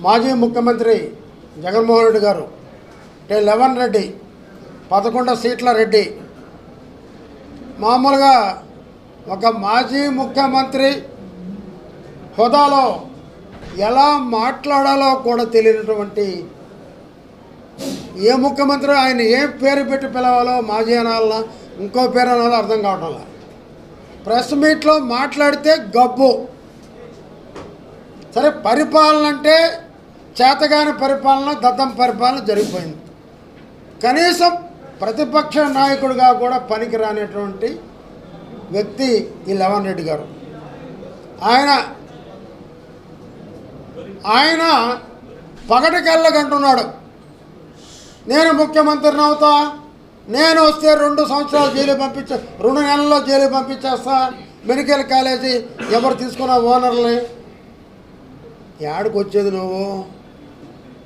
మాజీ ముఖ్యమంత్రి జగన్మోహన్ రెడ్డి గారు 11 రెడ్డి 11 సీట్ల రెడ్డి మామూలుగా ఒక మాజీ ముఖ్యమంత్రి హోదాలో ఎలా మాట్లాడాలో కూడా తెలియనటువంటి ఏ ముఖ్యమంత్రి ఆయన ఏ పేరు పెట్టి పిలవాలో మాజీ అనాలన్నా ఇంకో పేరు అనాలో అర్థం కావటంలా. ప్రెస్ మీట్లో మాట్లాడితే గబ్బు. సరే, పరిపాలన అంటే చేతగాని పరిపాలన, దద్దం పరిపాలన జరిగిపోయింది. కనీసం ప్రతిపక్ష నాయకుడిగా కూడా పనికి రానటువంటి వ్యక్తి ఈ లవన్ రెడ్డి గారు. ఆయన పగటికెళ్ళగంటున్నాడు, నేను ముఖ్యమంత్రిని అవుతా, నేను వస్తే 2 సంవత్సరాలు జైలు 2 నెలల్లో జైలు పంపించేస్తా, మెడికల్ కాలేజీ ఎవరు తీసుకున్న ఓనర్ని. ఏడికి వచ్చేది నువ్వు?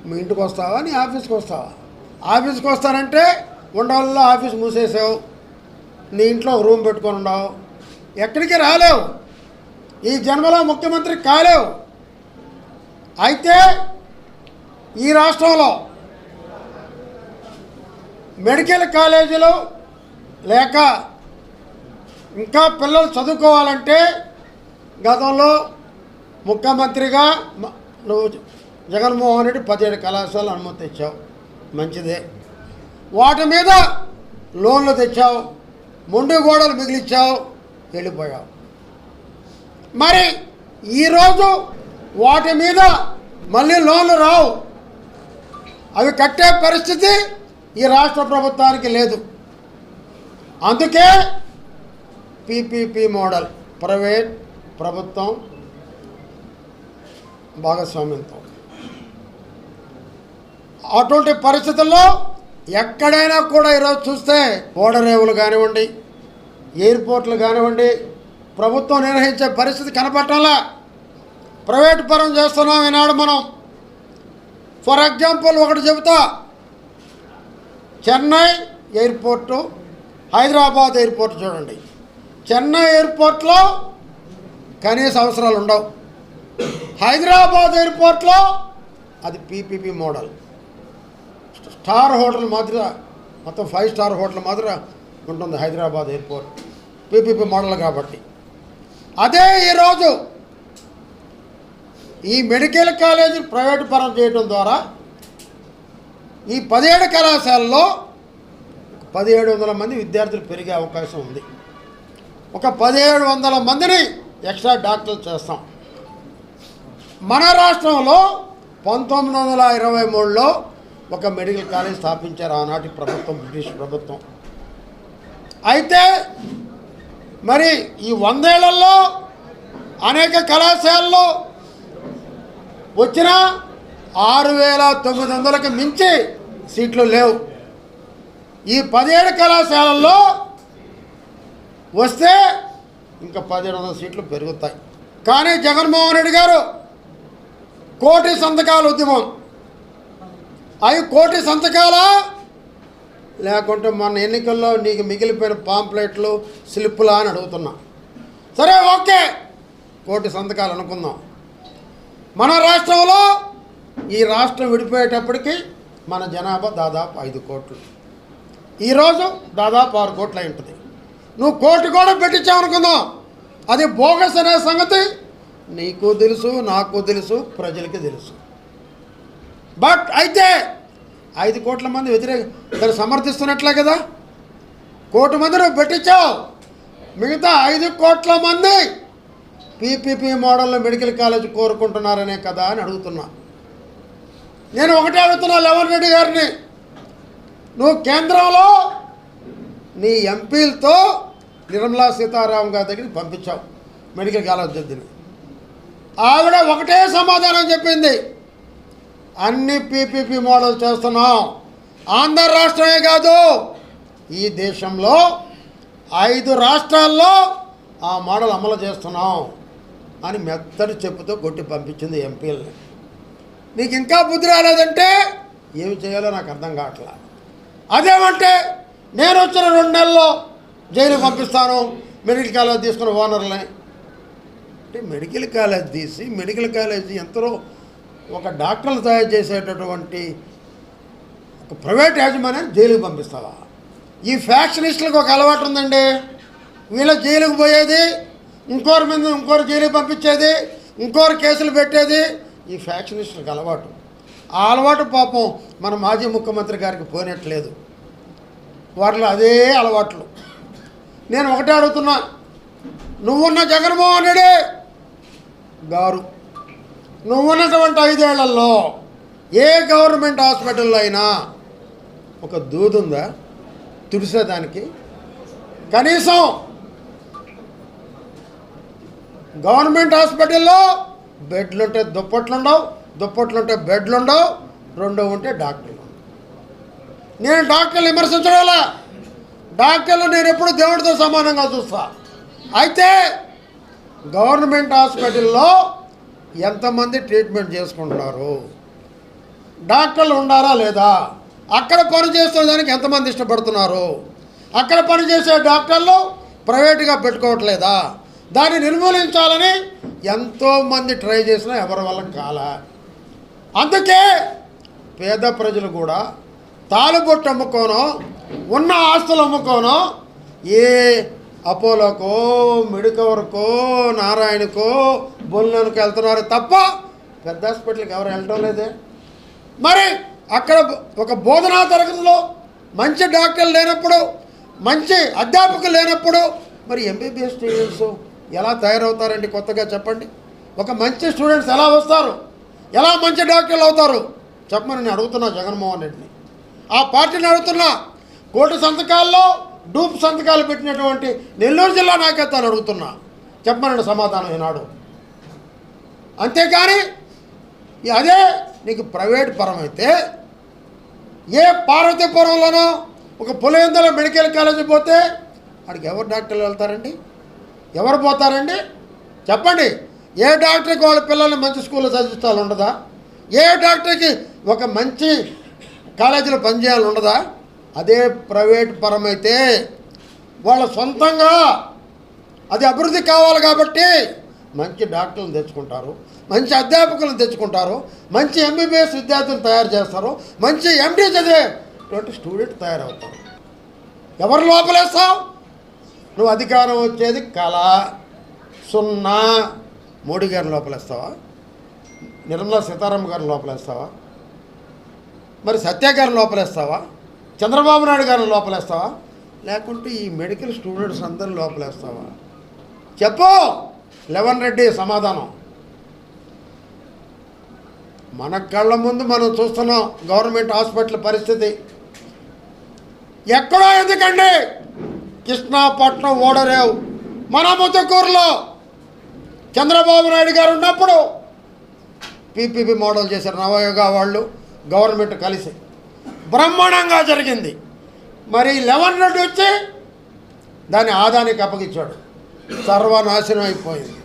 మీ ఇంటికి వస్తావా, నీ ఆఫీస్కి వస్తావా? ఆఫీస్కి వస్తానంటే ఉండవల్లో ఆఫీస్ మూసేసావు, నీ ఇంట్లో ఒక రూమ్ పెట్టుకొని ఉండవు, ఎక్కడికి రాలేవు, ఈ జన్మలో ముఖ్యమంత్రి కాలేవు. అయితే ఈ రాష్ట్రంలో మెడికల్ కాలేజీలు లేక ఇంకా పిల్లలు చదువుకోవాలంటే గతంలో ముఖ్యమంత్రిగా నువ్వు జగన్మోహన్ రెడ్డి 17 కళాశాలలు అనుమతి ఇచ్చావు, మంచిదే. వాటి మీద లోన్లు తెచ్చావు, మొండి గోడలు మిగిలిచ్చావు, వెళ్ళిపోయావు. మరి ఈరోజు వాటి మీద మళ్ళీ లోన్లు రావు, అవి కట్టే పరిస్థితి ఈ రాష్ట్ర ప్రభుత్వానికి లేదు. అందుకే పీపీపీ మోడల్, ప్రైవేట్ ప్రభుత్వం భాగస్వామ్యంతో. అటువంటి పరిస్థితుల్లో ఎక్కడైనా కూడా ఈరోజు చూస్తే ఓడరేవులు కానివ్వండి, ఎయిర్పోర్ట్లు కానివ్వండి, ప్రభుత్వం నిర్వహించే పరిస్థితి కనపడటంలా. ప్రైవేట్ పరం చేస్తున్నాం ఈనాడు మనం. ఫర్ ఎగ్జాంపుల్ ఒకటి చెబుతా, చెన్నై ఎయిర్పోర్టు, హైదరాబాద్ ఎయిర్పోర్ట్ చూడండి. చెన్నై ఎయిర్పోర్ట్లో కనీస అవసరాలు ఉండవు, హైదరాబాద్ ఎయిర్పోర్ట్లో అది పీపీపీ మోడల్. స్టార్ హోటల్ మాదిరిగా, మొత్తం 5 స్టార్ హోటల్ మాదిరిగా ఉంటుంది హైదరాబాద్ ఎయిర్పోర్ట్, పీపీపీ మోడల్ కాబట్టి. అదే ఈరోజు ఈ మెడికల్ కాలేజీ ప్రైవేటు పరం చేయడం ద్వారా ఈ 17 కళాశాలలో 1700 మంది విద్యార్థులు పెరిగే అవకాశం ఉంది. ఒక 1700 మందిని ఎక్స్ట్రా డాక్టర్లు చేస్తాం. మన రాష్ట్రంలో 1923లో ఒక మెడికల్ కాలేజ్ స్థాపించారు ఆనాటి ప్రభుత్వం, బ్రిటిష్ ప్రభుత్వం. అయితే మరి ఈ 100 ఏళ్లలో అనేక కళాశాలలో వచ్చిన 6900కి మించి సీట్లు లేవు. ఈ 17 కళాశాలల్లో వస్తే ఇంకా 1700 సీట్లు పెరుగుతాయి. కానీ జగన్మోహన్ రెడ్డి గారు 1 కోటి సంతకాల ఉద్యమం, అవి 1 కోటి సంతకాలా లేకుంటే మన ఎన్నికల్లో నీకు మిగిలిపోయిన పాంప్లెట్లు స్లిప్పులా అని అడుగుతున్నా. సరే, ఓకే, 1 కోటి సంతకాలు అనుకుందాం. మన రాష్ట్రంలో ఈ రాష్ట్రం విడిపోయేటప్పటికి మన జనాభా దాదాపు 5 కోట్లు, ఈరోజు దాదాపు 6 కోట్లు అయి ఉంటుంది. నువ్వు 1 కోటి కూడా పెట్టించావనుకుందాం, అది బోగస్ అనే సంగతి నీకు తెలుసు, నాకు తెలుసు, ప్రజలకి తెలుసు. బట్ అయితే 5 కోట్ల మంది దాన్ని సమర్థిస్తున్నట్లే కదా. 1 కోటి మంది నువ్వు పెట్టించావు, మిగతా 5 కోట్ల మంది పీపీపీ మోడల్లో మెడికల్ కాలేజ్ కోరుకుంటున్నారనే కదా అని అడుగుతున్నా. నేను ఒకటే అడుగుతున్నా లవన్ రెడ్డి గారిని, నువ్వు కేంద్రంలో నీ ఎంపీలతో నిర్మలా సీతారామన్ గారి దగ్గరికి పంపించావు మెడికల్ కాలేజ్ జడ్జిని. ఆవిడ ఒకటే సమాధానం చెప్పింది, అన్ని పీపీపీ మోడల్ చేస్తున్నాం, ఆంధ్ర రాష్ట్రమే కాదు ఈ దేశంలో 5 రాష్ట్రాల్లో ఆ మోడల్ అమలు చేస్తున్నాం అని మెత్తడి చెప్పుతో కొట్టి పంపించింది ఎంపీలని. నీకు ఇంకా బుద్ధి రాలేదంటే ఏమి చేయాలో నాకు అర్థం కావట్లా. అదేమంటే నేను వచ్చిన 2 నెలల్లో జైలు పంపిస్తాను మెడికల్ కాలేజ్ తీసుకున్న ఓనర్లని. అంటే మెడికల్ కాలేజ్ తీసి మెడికల్ కాలేజీ ఎంతో ఒక డాక్టర్లు తయారు చేసేటటువంటి ఒక ప్రైవేట్ యాజమాన్యాన్ని జైలుకి పంపిస్తావా? ఈ ఫ్యాక్షనిస్టులకు ఒక అలవాటు ఉందండి. వీళ్ళ జైలుకు పోయేది, ఇంకోరి మీద ఇంకోరు జైలుకి పంపించేది, ఇంకోరు కేసులు పెట్టేది ఈ ఫ్యాక్షనిస్టులకు అలవాటు. ఆ అలవాటు పాపం మన మాజీ ముఖ్యమంత్రి గారికి పోయినట్లేదు. వారిలో అదే అలవాట్లు. నేను ఒకటే అడుగుతున్నా, నువ్వున్న జగన్మోహన్ రెడ్డి గారు నువ్వున్నటువంటి 5 ఏళ్లలో ఏ గవర్నమెంట్ హాస్పిటల్లో అయినా ఒక దూది ఉందా తుడిసేదానికి? కనీసం గవర్నమెంట్ హాస్పిటల్లో బెడ్లుంటే దుప్పట్లుండవు, దుప్పట్లుంటే బెడ్లుండవు, రెండో ఉంటే డాక్టర్లు. నేను డాక్టర్లు విమర్శించడంలా, డాక్టర్లు నేను ఎప్పుడు దేవుడితో సమానంగా చూస్తా. అయితే గవర్నమెంట్ హాస్పిటల్లో ఎంతమంది ట్రీట్మెంట్ చేసుకుంటున్నారు, డాక్టర్లు ఉండారా లేదా, అక్కడ పనిచేసే దానికి ఎంతమంది ఇష్టపడుతున్నారు, అక్కడ పనిచేసే డాక్టర్లు ప్రైవేటుగా పెట్టుకోవట్లేదా, దాన్ని నిర్మూలించాలని ఎంతోమంది ట్రై చేసినా ఎవరి వల్ల కాలా. అందుకే పేద ప్రజలు కూడా తాలుబొట్టు అమ్ముకోనో ఉన్న ఆస్తులు అమ్ముకోనో ఏ అపోలోకో మెడికవర్కో నారాయణకో బొల్లెనకు వెళ్తున్నారు తప్ప పెద్ద హాస్పిటల్కి ఎవరు వెళ్ళటం లేదే. మరి అక్కడ ఒక బోధనా తరగతిలో మంచి డాక్టర్లు లేనప్పుడు, మంచి అధ్యాపకులు లేనప్పుడు మరి ఎంబీబీఎస్ స్టూడెంట్స్ ఎలా తయారవుతారండి? కొత్తగా చెప్పండి. ఒక మంచి స్టూడెంట్స్ ఎలా వస్తారు, ఎలా మంచి డాక్టర్లు అవుతారు చెప్పమని నేను అడుగుతున్నా జగన్మోహన్ రెడ్డిని. ఆ పార్టీని అడుగుతున్నా. కోటి సంతకాల్లో డూప్ సంతకాలు పెట్టినటువంటి నెల్లూరు జిల్లా నాయకత్వాన్ని అడుగుతున్నా, చెప్పమనండి సమాధానం ఈనాడు. అంతేకాని అదే నీకు ప్రైవేట్ పరమైతే ఏ పార్వతీపురంలోనో ఒక పులివెందుల మెడికల్ కాలేజీ పోతే అక్కడికి ఎవరు డాక్టర్లు వెళ్తారండి? ఎవరు పోతారండి చెప్పండి? ఏ డాక్టర్కి వాళ్ళ పిల్లల్ని మంచి స్కూల్లో చదివించాలి ఉండదా? ఏ డాక్టర్కి ఒక మంచి కాలేజీలో పనిచేయాలి ఉండదా? అదే ప్రైవేట్ పరమైతే వాళ్ళ సొంతంగా అది అభివృద్ధి కావాలి కాబట్టి మంచి డాక్టర్లను తెచ్చుకుంటారు, మంచి అధ్యాపకులను తెచ్చుకుంటారు, మంచి ఎంబీబీఎస్ విద్యార్థులను తయారు చేస్తారు, మంచి ఎండీ చదివేటువంటి స్టూడెంట్ తయారవుతారు. ఎవరు లోపలేస్తావు? నువ్వు అధికారం వచ్చేది కళ, సున్నా. మోడీ గారిని లోపలేస్తావా? నిర్మలా సీతారామన్ గారిని లోపలేస్తావా? మరి సత్య గారిని లోపలేస్తావా? చంద్రబాబు నాయుడు గారిని లోపలేస్తావా? లేకుంటే ఈ మెడికల్ స్టూడెంట్స్ అందరిని లోపలేస్తావా? చెప్పు లెవెన్ రెడ్డి సమాధానం. మన కళ్ళ ముందు మనం చూస్తున్నాం గవర్నమెంట్ హాస్పిటల్ పరిస్థితి. ఎక్కడో ఎందుకండి కృష్ణాపట్నం ఓడరేవు మన ముద్దకూరులో చంద్రబాబు నాయుడు గారు ఉన్నప్పుడు పీపీపీ మోడల్ చేశారు నవయోగా వాళ్ళు గవర్నమెంట్ కలిసి, బ్రహ్మాండంగా జరిగింది. మరి లెవెన్ రెడ్డి వచ్చి దాన్ని ఆదానికి అప్పగించాడు, సర్వనాశనం అయిపోయింది.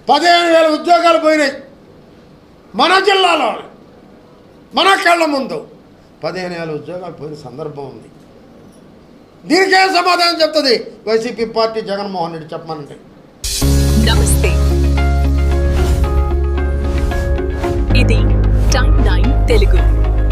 15,000 ఉద్యోగాలు పోయినాయి మన జిల్లాలో, మన కళ్ళ ముందు 15,000 ఉద్యోగాలు పోయిన సందర్భం ఉంది. దీనికేం సమాధానం చెప్తుంది వైసీపీ పార్టీ జగన్మోహన్ రెడ్డి చెప్పమనండి. నమస్తే, ఇది టైమ్ 9 తెలుగు.